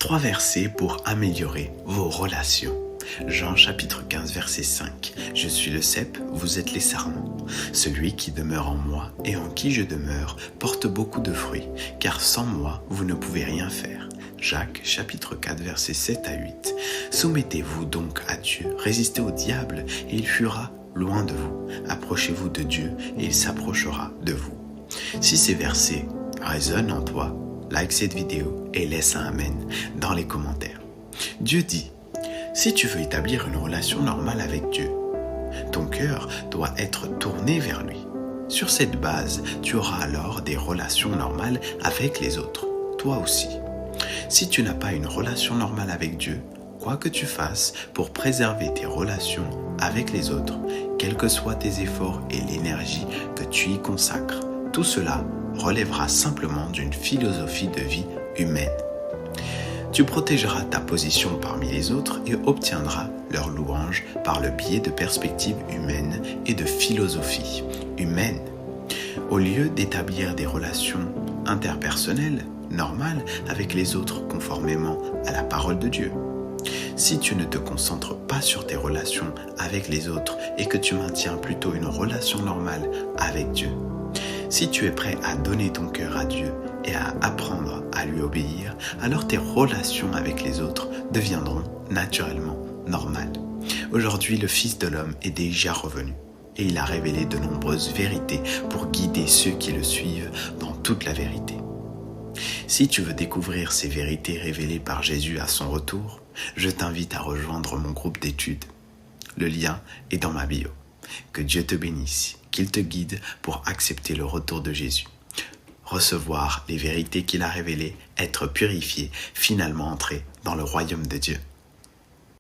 3 versets pour améliorer vos relations. Jean chapitre 15 verset 5. Je suis le cep, vous êtes les sarments. Celui qui demeure en moi et en qui je demeure porte beaucoup de fruits, car sans moi vous ne pouvez rien faire. Jacques chapitre 4 versets 7 à 8. Soumettez-vous donc à Dieu, résistez au diable et il fuira loin de vous. Approchez-vous de Dieu et il s'approchera de vous. Si ces versets résonnent en toi, like cette vidéo et laisse un amen dans les commentaires. Dieu dit: si tu veux établir une relation normale avec Dieu, ton cœur doit être tourné vers lui. Sur cette base, tu auras alors des relations normales avec les autres, toi aussi. Si tu n'as pas une relation normale avec Dieu, quoi que tu fasses pour préserver tes relations avec les autres, quels que soient tes efforts et l'énergie que tu y consacres, tout cela relèvera simplement d'une philosophie de vie humaine. Tu protégeras ta position parmi les autres et obtiendras leur louange par le biais de perspectives humaines et de philosophie humaine. Au lieu d'établir des relations interpersonnelles normales avec les autres conformément à la parole de Dieu. Si tu ne te concentres pas sur tes relations avec les autres et que tu maintiens plutôt une relation normale avec Dieu, si tu es prêt à donner ton cœur à Dieu et à apprendre à lui obéir, alors tes relations avec les autres deviendront naturellement normales. Aujourd'hui, le Fils de l'homme est déjà revenu et il a révélé de nombreuses vérités pour guider ceux qui le suivent dans toute la vérité. Si tu veux découvrir ces vérités révélées par Jésus à son retour, je t'invite à rejoindre mon groupe d'études. Le lien est dans ma bio. Que Dieu te bénisse, qu'il te guide pour accepter le retour de Jésus. Recevoir les vérités qu'il a révélées, être purifié, finalement entrer dans le royaume de Dieu.